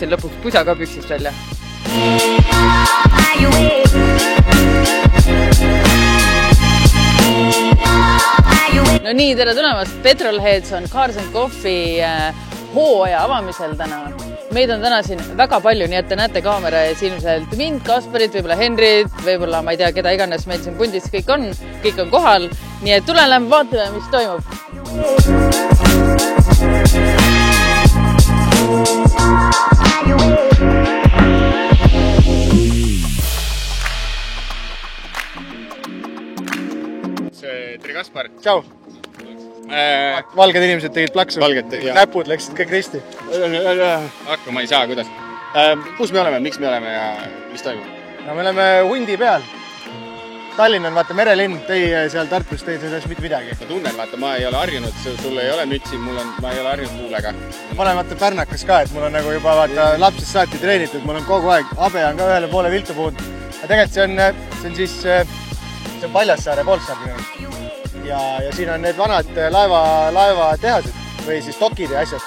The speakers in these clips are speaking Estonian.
võtsin lõpuks pusa ka püksist välja. No nii, tere tulemast! Petrolheads on Cars & Coffee hooaja avamisel täna. Meid on täna siin väga palju, nii et te näete kaamera ees ilmselt mind, Kasparit, võib-olla Henrit, võib-olla ma ei tea, keda iganes meil siin pundis kõik on kohal. Nii et tule lähme vaatame, mis toimub. Tere Kaspar! Tšau! Valged inimesed tegid plaksu. Näpud läksid kõik risti. Hakkama ei saa, kuidas? Kus me oleme, miks me oleme ja mis toimub? No, me oleme hundi peal. Tallinn on, vaata, merelinn, teie seal Tartus teid selles mitte midagi. Ma tunnen, vaata, ma ei ole harjunud, sul ei ole mütsi, ma ei ole harjunud kuulega. Ma olen vaata pärnakas ka, et mul on nagu juba vaata lapsest saati treenitud, mul on kogu aeg, abe on ka ühele poole viltu puhunud. Ja tegelikult see on Paljassaare Poolsaar. Ja siin on need vanad laeva tehased või siis dokid ja asjad.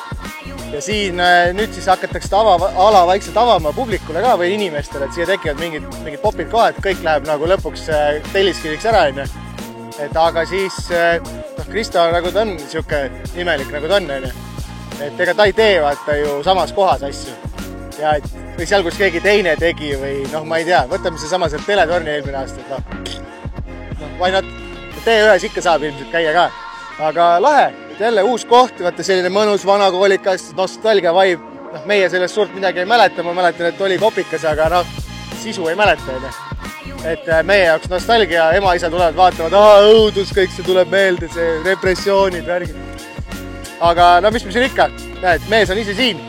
Ja siin nüüd siis hakatakse ala vaikselt avama publikule ka või inimestele, et siia tekivad mingid popid kohad, kõik läheb nagu lõpuks telliskiviks ära. Aga siis Kristo nagu ta on siuke imelik nagu ta on. Et ega ta ei tee vaata ju samas kohas asju. Ja või seal, kus keegi teine tegi või ma ei tea, võtame see sama seal teletorni eelmine aasta. Why not? T1 ikka saab ilmselt käia ka. Aga lahe, et jälle uus koht, vaata selline mõnus vanakoolikas, nostalgia vibe. Meie sellest suurt midagi ei mäleta, ma mäletan, et oli kopikas, aga sisu ei mäleta. Et meie jaoks nostalgia, ema-isa tulevad vaatavad, õudus, kõik see tuleb meelde, see repressioonid, värgid. Aga mis me siin ikka? Näed, mees on ise siin.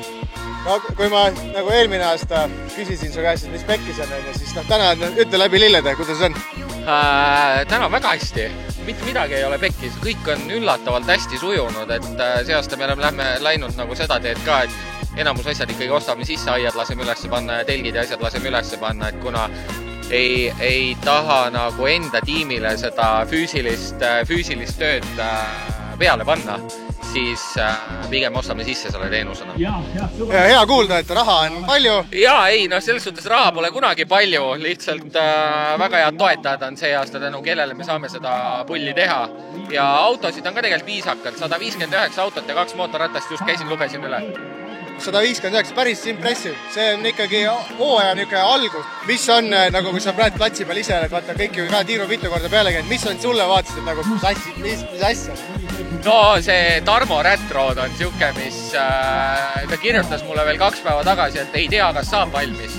Kui ma nagu eelmine aasta küsisin su käest, mis pekkis on, siis täna ütle läbi lillede, kuidas on? Täna väga hästi. Mitte midagi ei ole pekkis. Kõik on üllatavalt hästi sujunud, et see aasta me lähme läinud nagu seda teed ka, et enamus asjad ikkagi ostame sisse, aiad laseme ülesse panna ja telgid ja asjad laseme ülesse panna, et kuna ei taha nagu enda tiimile seda füüsilist tööd peale panna, siis pigem ostame sisse selle teenusena. Hea kuulda, et raha on palju. Jaa, ei, selles suhtes raha pole kunagi palju, lihtsalt väga head toetajad on see aasta tänu, kellele me saame seda pulli teha. Ja autosid on ka tegelikult viisakalt, 159 autot ja 2 mootorratast, just käisin, lugesin üle. 159, päris impressive. See on ikkagi hooaja niisugune algus. Mis on, nagu kui sa praegu platsi peal ise oled, vaata kõik ju ka tiiru mitu korda peale käinud, mis on sulle vaatasid, et nagu mis asja? No see Tarmo Rätrood on siuke, mis ta kirjutas mulle veel 2 päeva tagasi, et ei tea, kas saab valmis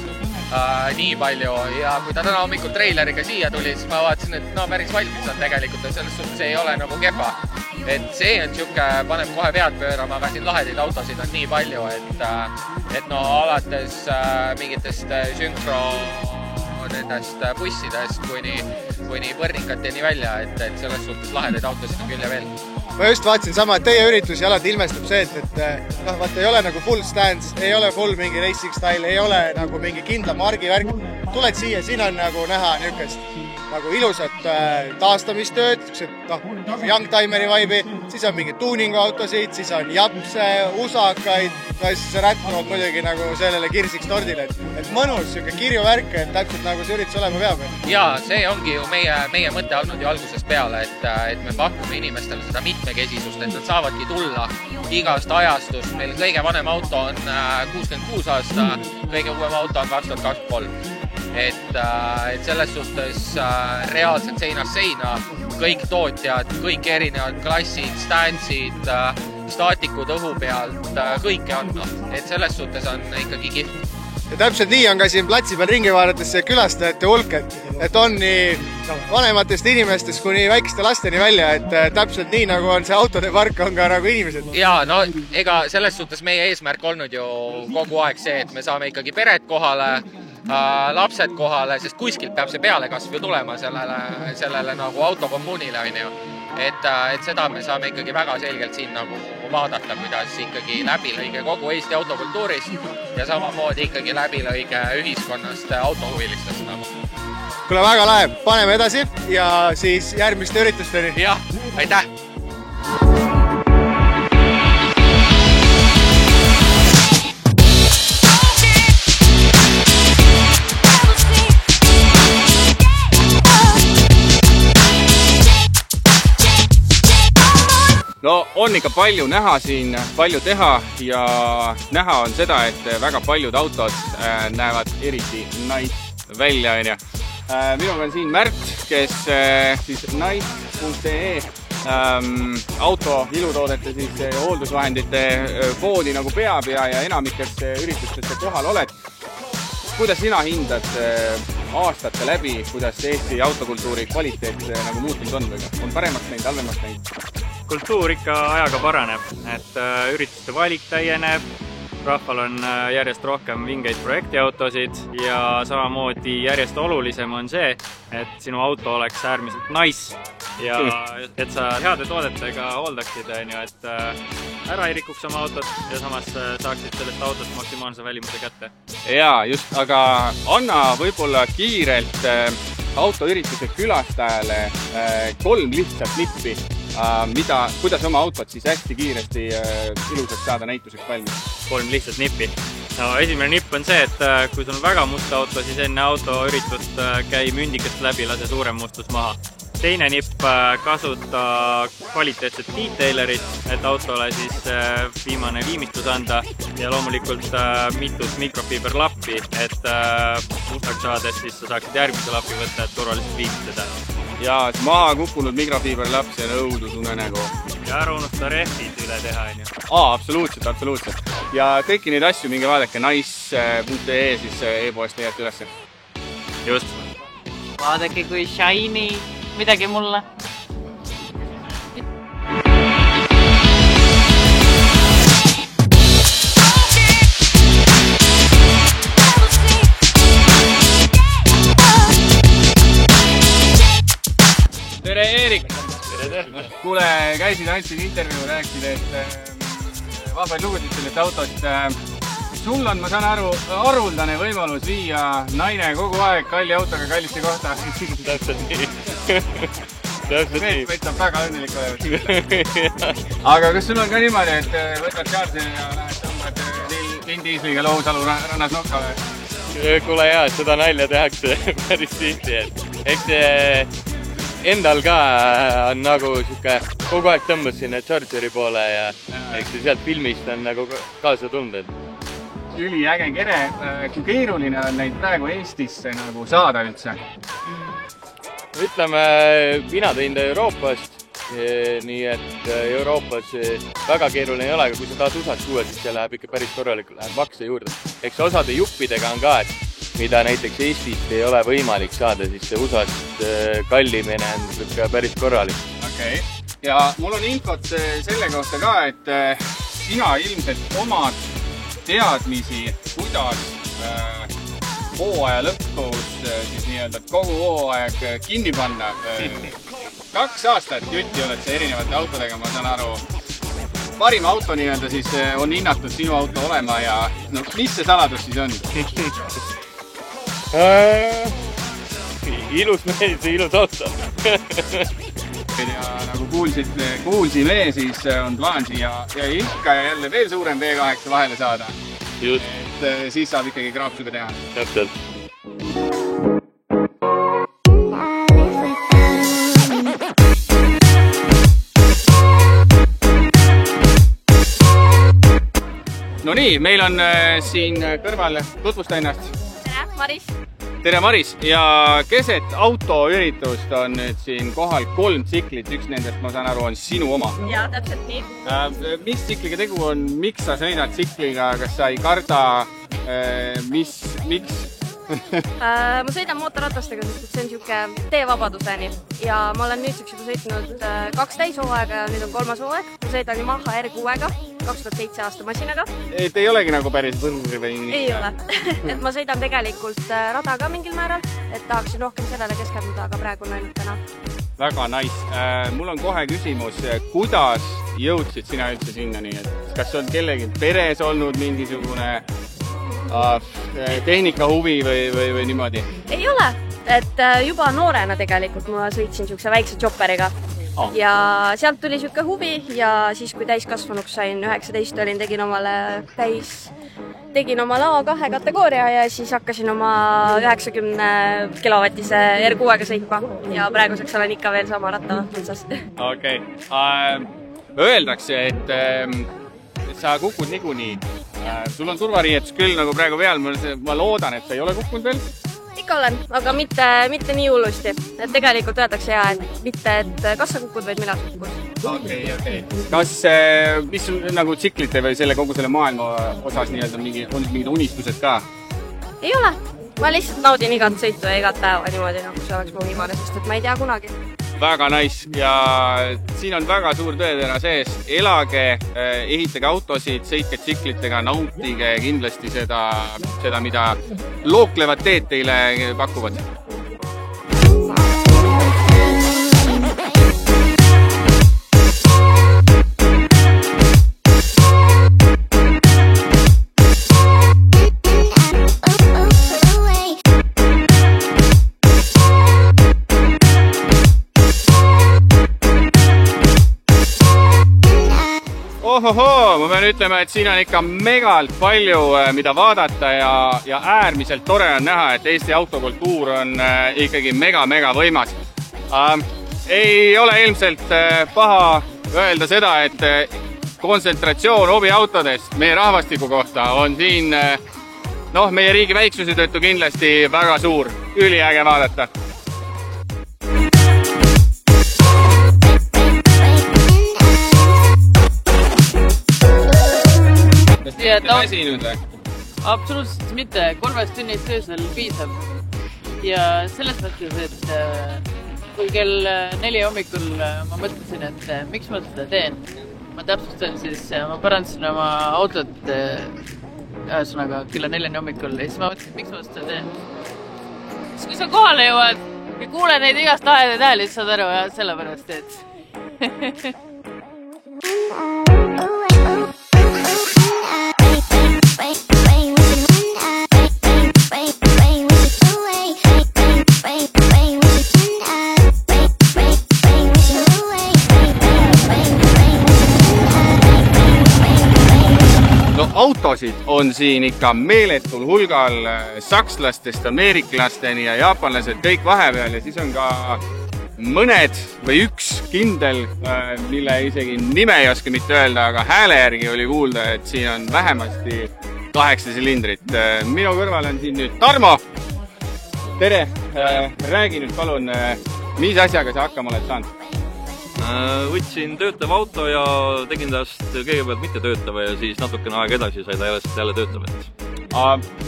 nii palju. Ja kui ta täna hommikul treileriga siia tuli, siis ma vaatasin, et päris valmis on tegelikult, et selles suhtes ei ole nagu kehva. Et see on siuke, paneb kohe pead pöörama, aga siin lahedaid autosid on nii palju, et alates mingitest sünkro nendest bussidest kuni põrnikateni välja, et selles suhtes lahedaid autosid on küll ja veel. Ma just vaatasin sama, et teie üritusi alati ilmestab see, et vaata ei ole nagu full stands, ei ole full mingi racing style, ei ole nagu mingi kindla margi värk. Tuled siia, siin on nagu näha niukest nagu ilusat taastamistööd, youngtimeri vibe'i, siis on mingi tuuningu autosid, siis on japse, usakaid, siis Rätrood muidugi nagu sellele kirsiks tordile, et mõnus siuke kirju värk, et täpselt nagu see üritus olema peab. Jaa, see ongi ju meie mõte olnud ju algusest peale, et me pakume inimestele seda mitmekesisust, et nad saavadki tulla igast ajastust. Meil kõige vanem auto on 66 aasta, kõige uuem auto on 2023. Et selles suhtes reaalselt seinast seina, kõik tootjad, kõik erinevad klassid, stansid, staatikud õhu pealt, kõike on. Et selles suhtes on ikkagi kihv. Ja täpselt nii on ka siin platsi peal ringi vaadates see külastajate hulk, et on nii vanematest inimestest kuni väikeste lasteni välja, et täpselt nii nagu on see autode park, on ka nagu inimesed. Jaa, ega selles suhtes meie eesmärk olnud ju kogu aeg see, et me saame ikkagi pered kohale, lapsed kohale, sest kuskilt peab see pealekasv ju tulema sellele nagu autokommuunile, on ju. Et seda me saame ikkagi väga selgelt siin nagu vaadata, kuidas ikkagi läbilõige kogu Eesti autokultuurist ja samamoodi ikkagi läbilõige ühiskonnast autohuvilistest nagu. Kuule, väga lahe, paneme edasi ja siis järgmiste üritusteni. Jah, aitäh! on ikka palju näha siin, palju teha ja näha on seda, et väga paljud autod näevad eriti nice välja, onju. Minuga on siin Märt, kes siis nice.ee auto ilutoodete siis hooldusvahendite poodi nagu peab ja enamikest üritustesse kohal oled. Kuidas sina hindad aastate läbi, kuidas Eesti autokultuuri kvaliteet nagu muutunud on või? On paremaks näinud, halvemaks näinud? Kultuur ikka ajaga paraneb, et ürituste valik täieneb, rahval on järjest rohkem vingeid projektiautosid ja samamoodi järjest olulisem on see, et sinu auto oleks äärmiselt nice ja et sa heade toodetega hooldaksid, et ära ei rikuks oma autot ja samas saaksid sellest autost maksimaalse välimuse kätte. Jaa, just, aga anna võib-olla kiirelt autoürituse külastajale 3 lihtsat nippi, kuidas oma autot siis hästi kiiresti ilusaks saada näituseks valmis. 3 lihtsat nippi. No, esimene nipp on see, et kui sul on väga must auto, siis enne autoüritust käi mündikest läbi, lase suurem mustus maha. Teine nipp, kasuta kvaliteetset detailerit, et autole siis viimane viimistus anda ja loomulikult mitut mikrofiiberlappi, et mustaks saades siis sa saaksid järgmise lappi võtta, et turvaliselt viimistada. Ja maha kukkunud mikrofiiberlapp, see on õudusunenägu. Ja ära unusta rehvid üle teha. Absoluutselt. Ja kõiki neid asju minge vaadake nice.ee siis e-poest leiate ülesse. Just. Vaadake kui shiny. Midagi mulle. Tere, Eerik! Tere! Kuule, käisid, andsid intervjuu, rääksid, et vahvaid lugusid sellest autost. Sul on, ma saan aru, haruldane võimalus viia naine kogu aeg kalli autoga kalliste kohta. Täpselt nii. Mees võtab väga õnnelik olema. Aga kas sul on ka niimoodi, et võtad Chargeri ja lähed tõmbad Vin Dieseliga Lousalu rannas nokka või? Kuule jaa, seda nalja tehakse päris tihti. Eks endal ka on nagu siuke, kogu aeg tõmbas sinna Chargeri poole ja eks sealt filmist on nagu kaasa tundnud. Üliäge kere. Kui keeruline on neid praegu Eestisse nagu saada üldse? Ütleme, mina tõin ta Euroopast, nii et Euroopas väga keeruline ei ole, aga kui sa tahad USAst tuua, siis see läheb ikka päris korralikult, läheb makse juurde. Eks osade juppidega on ka, et mida näiteks Eestist ei ole võimalik saada, siis see USAst kallimine on päris korralik. Okei. Ja mul on infot selle kohta ka, et sina ilmselt omad teadmisi, kuidas hooaja lõpus siis nii-öelda kogu hooaeg kinni panna. 2 aastat jutti oled sa erinevate autodega, ma saan aru. Parim auto nii-öelda siis on hinnatud sinu auto olema ja no, mis see saladus siis on? Ilus mees ja ilus auto. Ja nagu kuulsime, siis on plaan siia ja ikka ja jälle veel suurem V8 vahele saada. Just. Et siis saab ikkagi graafsuga teha. Täpselt. No nii, meil on siin kõrval tutvusta ennast. Tere, Maris. Tere, Maris. Ja keset autoüritust on nüüd siin kohal 3 tsiklit. Üks nendest, ma saan aru, on sinu oma. Jaa, täpselt nii. Mis tsikliga tegu on? Miks sa sõidad tsikliga? Kas sa ei karda? Miks? Ma sõidan mootorratastega, sest see on siuke teevabaduseni. Ja ma olen nüüdseks juba sõitnud 2 täishooaega ja nüüd on 3. hooaeg. Ma sõidan Yamaha R6-ga, 2007 aasta masinaga. Et ei olegi nagu päris võrri või nii? Ei ole. Et ma sõidan tegelikult rada ka mingil määral, et tahaksin rohkem sellele keskenduda, aga praegu on ainult täna. Väga nice. Mul on kohe küsimus, kuidas jõudsid sina üldse sinna nii? Kas on kellegi peres olnud mingisugune tehnika huvi või niimoodi? Ei ole, et juba noorena tegelikult ma sõitsin siukse väikse chopperiga ja sealt tuli siuke huvi ja siis kui täiskasvanuks sain 19 olin, tegin omale A2 kategooria ja siis hakkasin oma 90 kilovatise R6-ga sõitma ja praeguseks olen ikka veel sama ratta otsas. Okei. öeldakse, et sa kukud niikuinii. Sul on turvariietus küll nagu praegu peal, ma loodan, et sa ei ole kukkunud veel. Ikka olen, aga mitte nii hullusti. Et tegelikult öeldakse et mitte, et kas sa kukud, vaid millal sa kukud. Okay. Kas, mis sul nagu tsiklite või kogu selle maailma osas on mingid unistused ka? Ei ole. Ma lihtsalt naudin igat sõitu ja igat päeva niimoodi, kui see oleks mu viimane, sest et ma ei tea kunagi. Väga nice ja siin on väga suur tõetõena sees. Elage, ehitage autosid, sõitke tsiklitega, nautige kindlasti seda, mida looklevad teed teile pakuvad. Ohohoo, ma pean ütlema, et siin on ikka megalt palju, mida vaadata ja äärmiselt tore on näha, et Eesti autokultuur on ikkagi mega võimas. Ei ole ilmselt paha öelda seda, et kontsentratsioon hobiautodest meie rahvastiku kohta on siin, meie riigi väiksuse tõttu kindlasti väga suur, üliäge vaadata. Absoluutselt mitte, 3 tunnist öösel piisab ja selles mõttes, et kui kell 4 hommikul ma mõtlesin, et miks ma seda teen, ma täpsustan siis, ma parandasin oma autot ühesõnaga kella 4 hommikul ja siis ma mõtlesin, miks ma seda teen. Siis kui sa kohale jõuad ja kuule neid igast lahedaid hääli, siis saad aru sellepärast, et autosid on siin ikka meeletul hulgal sakslastest, ameeriklasteni ja jaapanlased kõik vahepeal ja siis on ka mõned või üks kindel, mille isegi nime ei oska mitte öelda, aga hääle järgi oli kuulda, et siin on vähemasti 8 silindrit. Minu kõrval on siin nüüd Tarmo. Tere, räägi nüüd palun, mis asjaga sa hakkama oled saanud? Võtsin töötava auto ja tegin tast kõigepealt mitte töötava ja siis natukene aega edasi sai ta jälle töötavat.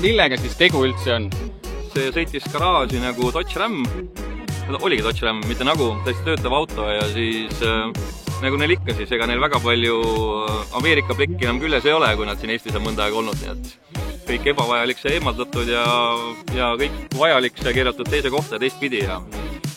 Millega siis tegu üldse on? See sõitis garaaži nagu Dodge Ram. Oligi Dodge Ram, mitte nagu täiesti töötav auto ja siis nagu neil ikka siis, ega neil väga palju Ameerika plikki enam küljes ei ole, kui nad siin Eestis on mõnda aega olnud, nii et kõik ebavajalik sai eemaldatud ja kõik vajalik sai keeratud teise kohta ja teistpidi ja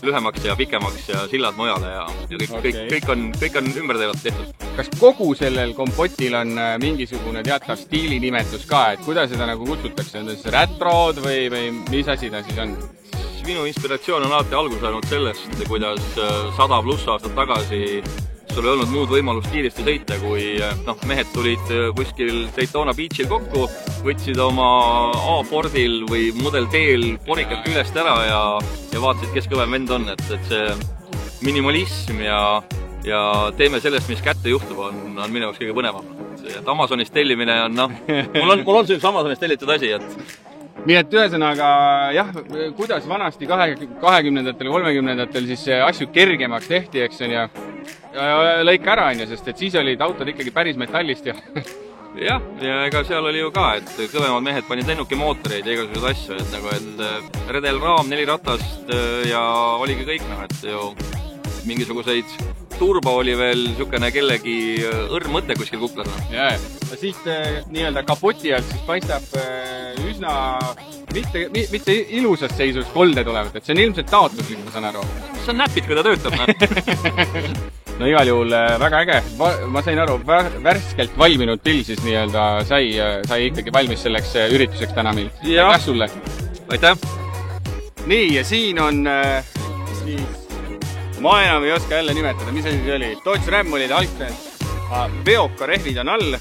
lühemaks ja pikemaks ja sillad mujale ja kõik on ümber tehtud. Kas kogu sellel kompotil on mingisugune teatav stiilinimetus ka, et kuidas seda nagu kutsutakse? On see retrod või mis asi ta siis on? Minu inspiratsioon on alati algus saanud sellest, kuidas 100+ aastat tagasi sul ei olnud muud võimalust kiiresti sõita, kui mehed tulid kuskil Daytona Beachil kokku, võtsid oma A-Fordil või Model D-l porikat küljest ära ja vaatasid, kes kõvem vend on, et see minimalism ja teeme sellest, mis kätte juhtub, on minu jaoks kõige põnevam. Et Amazonist tellimine on, mul on see üks Amazonist tellitud asi, et nii et ühesõnaga, jah, kuidas vanasti 20-ndatel, 30-ndatel siis asju kergemaks tehti, eks on ja lõika ära on ja, sest et siis olid autod ikkagi päris metallist ja jah, ja ega seal oli ju ka, et kõvemad mehed panid lennuki mootoreid ja igasugused asju, et nagu et redelraam, 4 ratast ja oligi kõik, et ju mingisuguseid turbo oli veel niisugune kellegi õrn mõte kuskil kuklas. Ja siit nii-öelda kapoti alt siis paistab üsna mitte ilusast seisus kolde tulevat, et see on ilmselt taotluslik, ma saan aru. See on näpid, kui ta töötab. No igal juhul väga äge. Ma sain aru, värskelt valminud pill siis nii-öelda sai ikkagi valmis selleks ürituseks täna meil. Aitäh sulle! Aitäh! Nii, ja siin on siis ma enam ei oska jälle nimetada, mis asi see oli. Dodge Ram oli ta algselt. Veoka rehvid on all.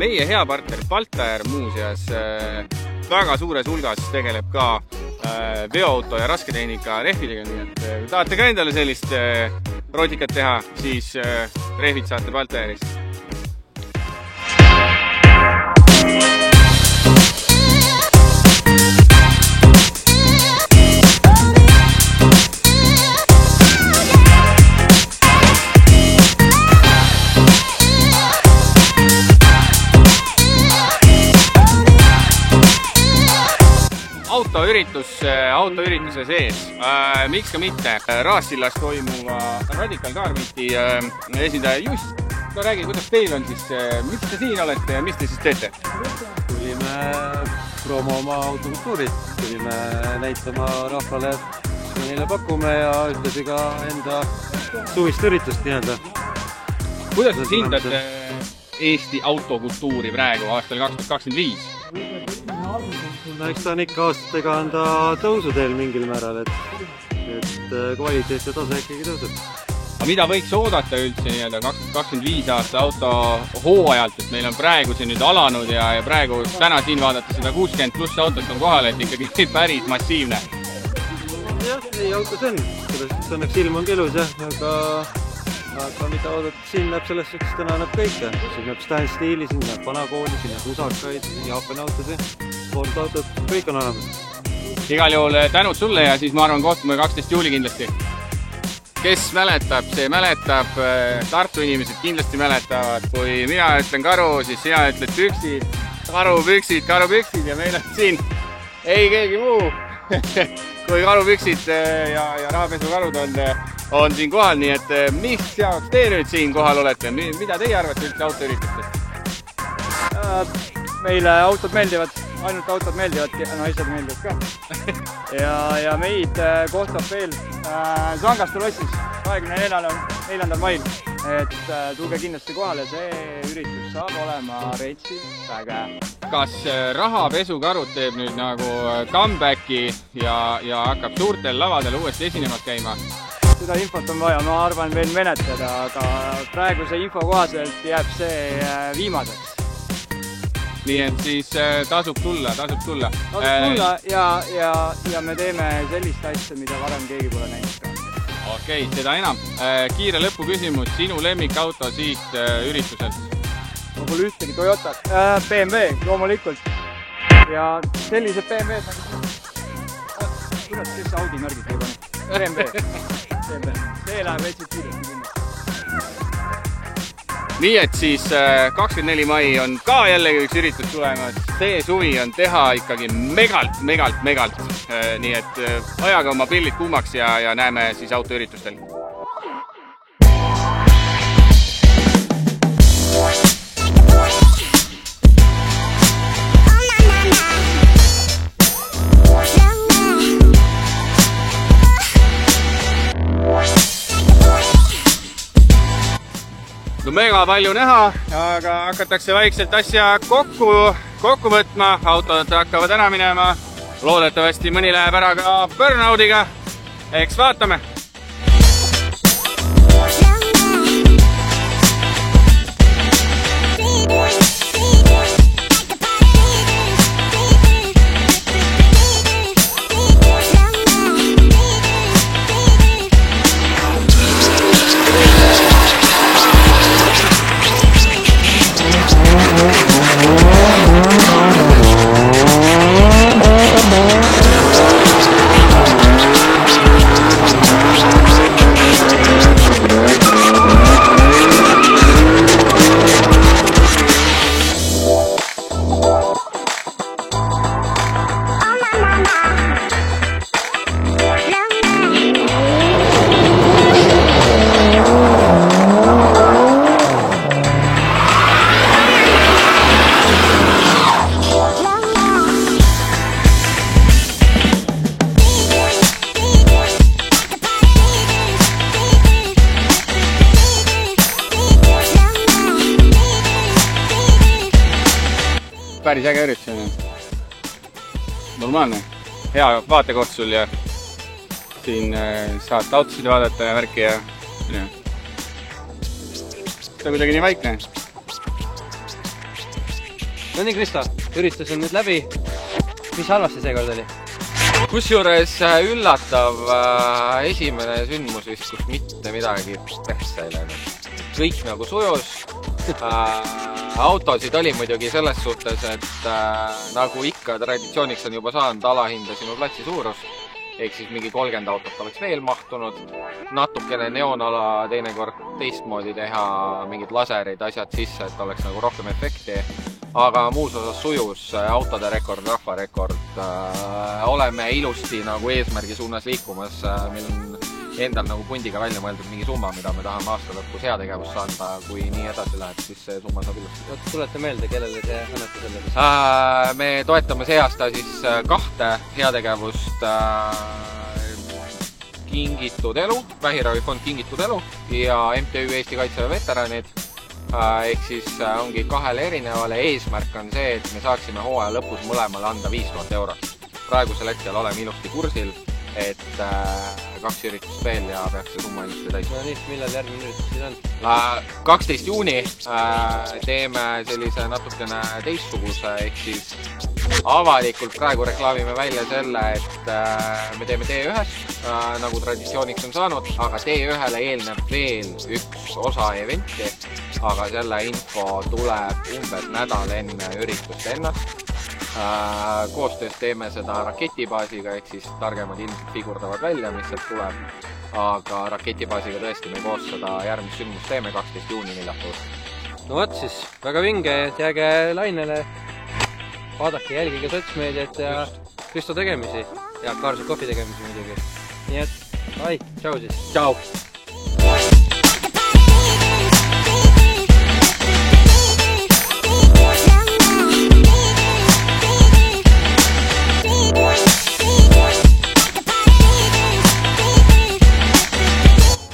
Meie hea partner Baltair muuseas väga suures hulgas tegeleb ka veoauto ja rasketehnika rehvidega, nii et tahate ka endale sellist roodikat teha, siis rehvid saate Balteerist. Autoürituse sees, miks ka mitte, Raassillas toimuva Radical Car Meeti esindaja Just. Räägi, kuidas teil on siis, miks te siin olete ja mis te siis teete? Tulime promoma autokultuuri, tulime näitama rahvale, mis me neile pakume ja ühtlasi ka enda suvist üritust nii-öelda. Kuidas te hindate Eesti autokultuuri praegu aastal 2025? Eks ta on ikka aastatega on ta tõusuteel mingil määral, et kvaliteet ja tase ikkagi tõuseb. Aga mida võiks oodata üldse 2025 aasta auto hooajalt, et meil on praegu see nüüd alanud ja praegu täna siin vaadata 160 pluss autot on kohal, et ikkagi päris massiivne? Jah, ei autos on. Sellest õnneks ilm on kelus, aga mida oodata, siin näeb selles suhtes täna näeb kõike. Siin näeb standstiili, siin näeb vanakooli, siin näeb usakaid, Jaapani autosi, sportautot, kõik on olemas. Igal juhul tänud sulle ja siis ma arvan kohtume 12 juuli kindlasti. Kes mäletab, see mäletab, Tartu inimesed kindlasti mäletavad, kui mina ütlen karu, siis sina ütled püksid, karupüksid ja meil on siin ei keegi muu kui karupüksid ja rahapesukarud on siin kohal, nii et mis jaoks te nüüd siin kohal olete, mida teie arvate üldse autoüritustest? Meile autod meeldivad, ainult autod meeldivad, naised meeldivad ka. Ja meid kohtab veel Sangaste lossis 24. mail, et tulge kindlasti kohale, see üritus saab olema retsi väge. Kas rahapesukarud teeb nüüd nagu comebacki ja hakkab suurtel lavadel uuesti esinemas käima? Seda infot on vaja, ma arvan veel menetleda, aga praeguse info kohaselt jääb see viimaseks. Nii et siis tasub tulla. Tasub tulla ja me teeme sellist asja, mida varem keegi pole näinud. Okei, seda enam. Kiire lõpuküsimus, sinu lemmikauto siit ürituselt? Ma pole ühtegi Toyotat. BMW, loomulikult. Ja sellised BMW-d nagu kuidas kes Audi märgid ei pane? BMW. See läheb veitsid kiiresti kinni. Nii et siis 24. mai on ka jällegi üks üritus tulemas. See suvi on teha ikkagi megalt. Nii et ajaga oma pillid kuumaks ja näeme siis autoüritustel. Mega palju näha, aga hakatakse vaikselt asja kokku võtma, autod hakkavad ära minema, loodetavasti mõni läheb ära ka burnoudiga, eks vaatame. Päris äge üritus. Normaalne. Hea vaatekoht sul ja siin saad autosid vaadata ja värki ja see on kuidagi nii vaikne. No nii, Kristo, üritus on nüüd läbi. Mis halvasti seekord oli? Kusjuures üllatav esimene sündmus vist, kus mitte midagi persse ei läinud. Kõik nagu sujus. Autosid oli muidugi selles suhtes, et nagu ikka traditsiooniks on juba saanud alahindasime platsi suurus. Ehk siis mingi 30 autot oleks veel mahtunud. Natukene neonala teinekord teistmoodi teha, mingid laserid, asjad sisse, et oleks nagu rohkem efekti. Aga muus osas sujus autode rekord, rahvarekord. Oleme ilusti nagu eesmärgi suunas liikumas. Meil on endal nagu pundiga välja mõeldud mingi summa, mida me tahame aasta lõpus heategevusse anda. Kui nii edasi läheb, siis see summa saab ilusti. Tulete meelde, kellele see annate selle? Me toetame see aasta siis 2 heategevust. Kingitud elu, Vähiravifond Kingitud elu ja MTÜ Eesti Kaitseväe veteranid. Ehk siis ongi 2 erinevale. Eesmärk on see, et me saaksime hooaja lõpus mõlemale anda 5000 eurot. Praegusel hetkel oleme ilusti kursil, et 2 üritust veel ja peaks see summa ilusti täis. No nii, millal järgmine üritus siis on? 12. juuni teeme sellise natukene teistsuguse, ehk siis avalikult praegu reklaamime välja selle, et me teeme T1, nagu traditsiooniks on saanud, aga T1-le eelneb veel üks osa eventi, aga selle info tuleb umbes nädal enne üritust ennast. Koostöös teeme seda raketibaasiga, ehk siis targemad ilmselt figurdavad välja, mis sealt tuleb. Aga raketibaasiga tõesti me koos seda järgmist sündmust teeme 12. juuni neljapäeval. No võt siis, väga vinge, jääge lainele. Vaadake, jälgige sotsmeediat ja Kristo tegemisi ja Carlson Coffee tegemisi muidugi. Nii et, tšau siis. Tšau!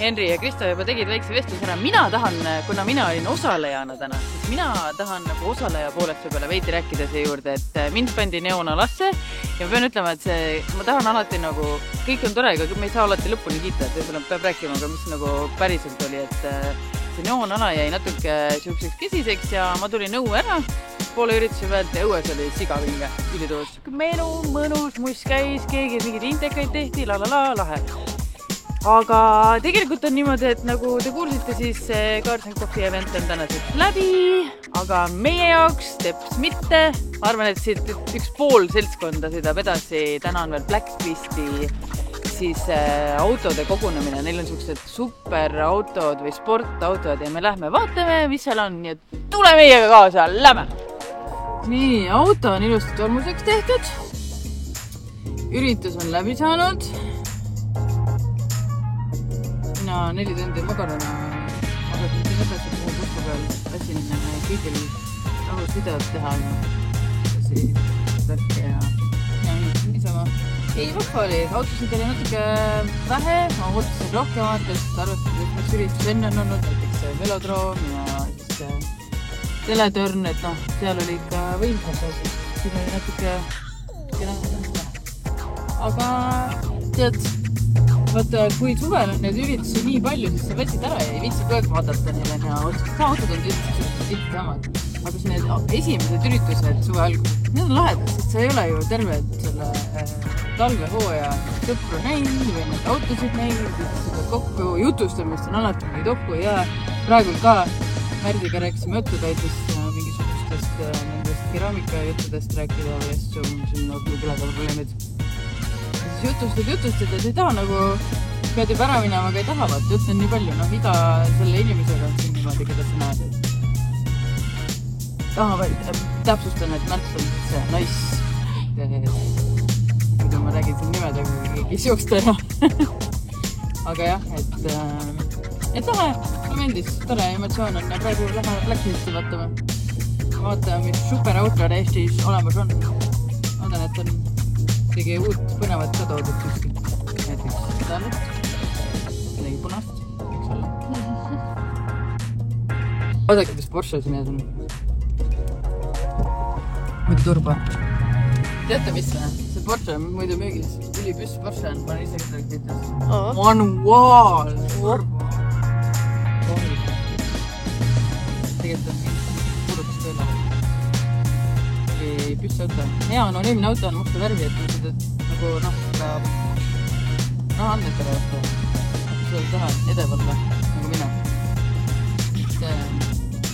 Henri ja Kristo juba tegid väikse vestlus ära. Mina tahan, kuna mina olin osalejana täna, siis mina tahan nagu osaleja poolest võib-olla veidi rääkida see juurde, et mind pandi neonalasse ja ma pean ütlema, et ma tahan alati nagu, kõik on tore, aga me ei saa alati lõpuni kiita, et võib-olla peab rääkima ka, mis nagu päriselt oli, et see neonala jäi natuke siukseks kesiseks ja ma tulin õue ära poole ürituse pealt ja õues oli sigavinge, ülitoos. Menu, mõnus, muss käis, keegi mingid intekaid tehti, lahe. Aga tegelikult on niimoodi, et nagu te kuulsite, siis Carlson Coffee event on tänaseks läbi, aga meie jaoks teps mitte. Ma arvan, et siit üks pool seltskonda sõidab edasi. Täna on veel Black Twisti siis autode kogunemine. Neil on sellised superautod või sportautod ja me lähme vaatame, mis seal on. Nii et tule meiega kaasa, lähme! Nii, auto on ilusti tolmuseks tehtud. Üritus on läbi saanud. Mina 4 tundi magarana agasin edasi puhu pusku peal, lasin kõigil rahus videot teha ja niisama. Ei, vahva oli, autosid oli natuke vähe, ma ootasin rohkemat, sest arvestades, mis üritus enne on olnud, näiteks velodroom ja siis teletörn, et noh, seal oli ikka võimsad, siin oli natuke aga tead, vaata, kui suvel on need üritusi nii palju, siis sa võtsid ära ja ei viitsi kogu vaadata neile ja autod on tihti samad. Aga siis need esimesed üritused suve alguses, need on lahedad, sest sa ei ole ju terve selle talvehooaja sõpru näinud või need autosid näinud, kokku jutustamist on alati mingi tohku ja praegu ka Märdiga rääkisime jututäitest mingisugustest nendest keraamikajuttudest rääkida või asju, mis on autopilega probleemid. Jutustad ja sa ei taha nagu, pead juba ära minema, aga ei taha, vaat jutt on nii palju, noh iga selle inimesega on siin niimoodi, keda sa näed, et täpsustan, et Märt on see nais, mida ma räägin siin nimedega, kui keegi jooksta ära. Aga jah, et lahe, ma meeldis, tore emotsioon on ja praegu lähe Blacklisti vaatama. Vaatame, mis superautod Eestis olemas on. Vaatan, et on tegi uut põnevat ka toodud kuskil. Näiteks seda nüüd, midagi punast, võiks olla. Vaadake, kuidas Porsche siin ees on. Muidu turba. Teate, mis see Porsche on muidu müügis? Ülipüss Porsche on, ma olen isegi seda kiitas. Manuaal turbo. Tegelikult on mingi purutus tööle. või püssauto. Hea anonüümne auto on musta värvi, et seda nagu ka rahaandmetele vastu. Seda taha edevalla, nagu mina.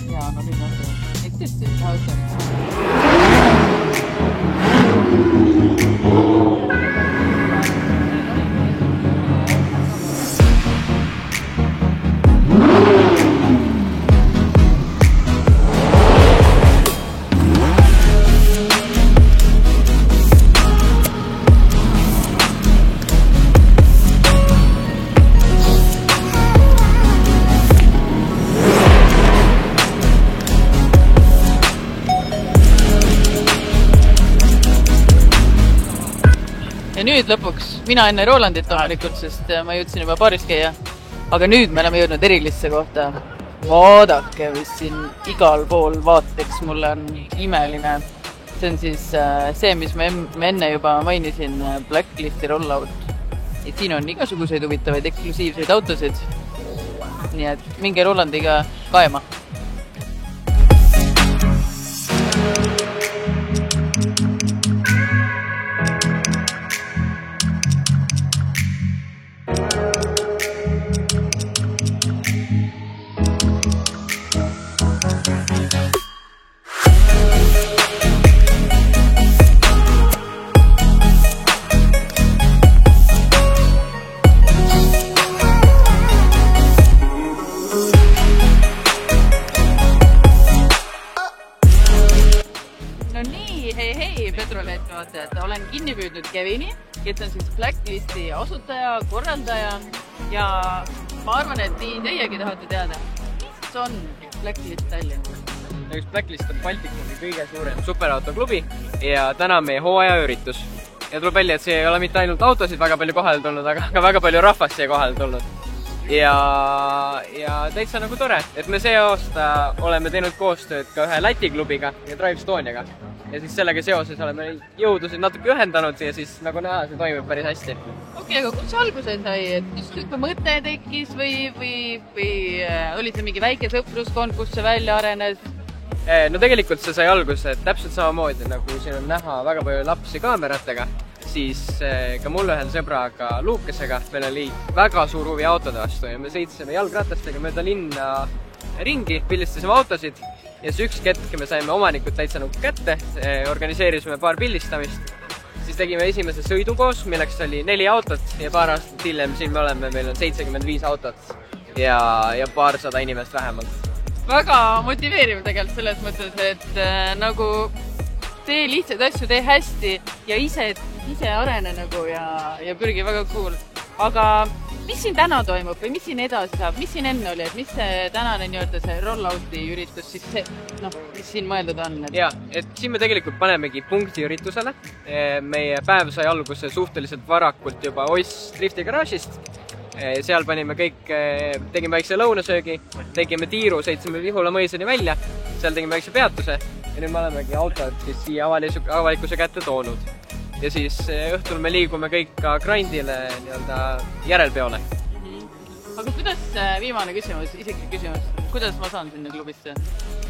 Hea anonüümne auto. Eks tõesti hea auto. Ja nüüd lõpuks, mina enne Rolandit loomulikult, sest ma jõudsin juba baaris käia. Aga nüüd me oleme jõudnud erilisse kohta. Vaadake, mis siin igal pool vaateks mulle on imeline. See on siis see, mis ma enne juba mainisin, Blacklisti rollout. Et siin on igasuguseid huvitavaid eksklusiivseid autosid. Nii et minge Rolandiga kaema. Olen kinni püüdnud Kevini, kes on siis Blacklisti asutaja, korraldaja ja ma arvan, et teiegi tahate teada, mis on Blacklist Tallinn. Üks Blacklist on Baltikumi kõige suurem superautoklubi ja täna meie hooajaüritus. Ja tuleb välja, et see ei ole mitte ainult autosid väga palju kohale tulnud, aga ka väga palju rahvast siia kohale tulnud. Ja täitsa nagu tore, et me see aasta oleme teinud koostööd ka ühe Läti klubiga ja Drive Estoniaga. Ja siis sellega seoses oleme jõudusid natuke ühendanud ja siis nagu näha, see toimib päris hästi. Okei, aga kus alguse sai, et kust mõte tekkis või oli see mingi väike sõpruskond, kus see välja arenes? No tegelikult see sai alguse, et täpselt samamoodi, nagu siin on näha väga palju lapsi kaameratega, siis ka mul ühel sõbraga Luukesega meil oli väga suur huvi autode vastu ja me sõitsime jalgratastega mööda linna ringi, pildistasime autosid. Ja siis üks hetk me saime omanikud täitsa nagu kätte, organiseerisime paar pildistamist, siis tegime esimese sõidu koos, milleks oli 4 autot ja paar aastat hiljem siin me oleme, meil on 75 autot ja paarsada inimest vähemalt. Väga motiveeriv tegelikult selles mõttes, et nagu tee lihtsaid asju, tee hästi ja ise arene nagu ja pürgi väga cool. Aga mis siin täna toimub või mis siin edasi saab, mis siin enne oli, et mis see tänane see rollouti üritus siis see, mis siin mõeldud on? Ja, et siin me tegelikult panemegi punkti üritusele. Meie päev sai alguse suhteliselt varakult juba Oss Drifti garaažist. Seal panime kõik, tegime väikse lõunasöögi, tegime tiiru, sõitsime Vihula mõisani välja, seal tegime väikse peatuse ja nüüd me olemegi autod siis siia avalikkuse kätte toonud. Ja siis õhtul me liigume kõik ka grindile järelpeole. Aga kuidas, viimane küsimus, isiklik küsimus, kuidas ma saan sinna klubisse?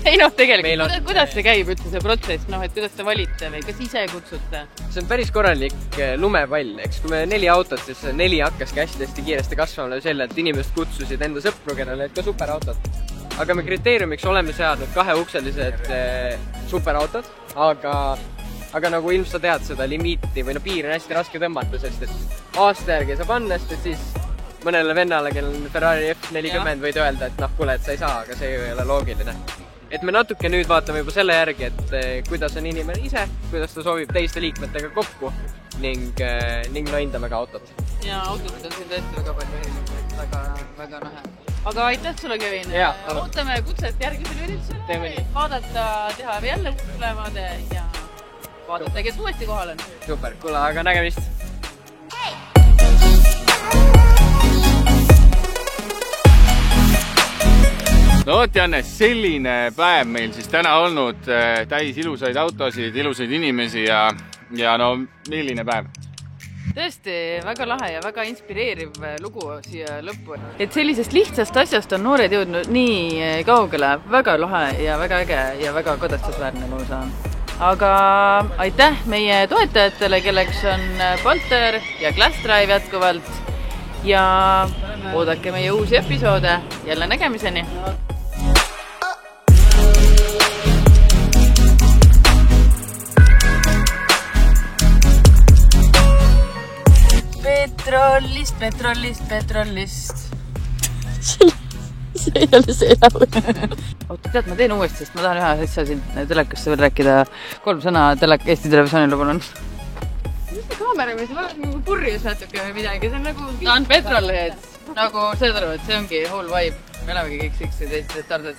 Ei tegelikult, kuidas see käib üldse see protsess, et kuidas te valite või kas ise kutsute? See on päris korralik lumepall, eks kui me 4 autot, siis 4 hakkaski hästi kiiresti kasvama selle, et inimesed kutsusid enda sõpru, kellel olid ka superautod. Aga me kriteeriumiks oleme seadnud 2-ukselised superautod, aga nagu ilmselt sa tead seda limiiti või piiri on hästi raske tõmmata, sest et aasta järgi saab anda, sest siis mõnele vennale, kellel on Ferrari F40 võid öelda, et kuule, et sa ei saa, aga see ei ole loogiline. Et me natuke nüüd vaatame juba selle järgi, et kuidas on inimene ise, kuidas ta soovib teiste liikmetega kokku ning hindame ka autot. Ja autosid on siin tõesti väga palju, väga nähe. Aga aitäh sulle, Kevin! Ootame kutset järgmisel üritusel, vaadata, teha jälle ülevaade ja vaadata, kes uuesti kohal on. Super, kuule, aga nägemist! No oot, Janne, selline päev meil siis täna olnud, täis ilusaid autosid, ilusaid inimesi ja no milline päev? Tõesti, väga lahe ja väga inspireeriv lugu siia lõppu. Et sellisest lihtsast asjast on noored jõudnud nii kaugele, väga lahe ja väga äge ja väga kadestusväärne, ma saan. aga aitäh meie toetajatele, kelleks on Balter ja Glass Drive jätkuvalt ja oodake meie uusi episoode. Jälle nägemiseni! Petrollist. See ei ole see laul. Oota, tead, ma teen uuesti, sest ma tahan ühe asja siin telekasse veel rääkida. 3 sõna Eesti televisioonile palun. Mis see kaamera, mis ma olen nagu purjus natuke või midagi, see on nagu... Ta on Petrolhead, nagu see aru, et see ongi whole vibe. Me olemegi kõik siksed Eesti tardad.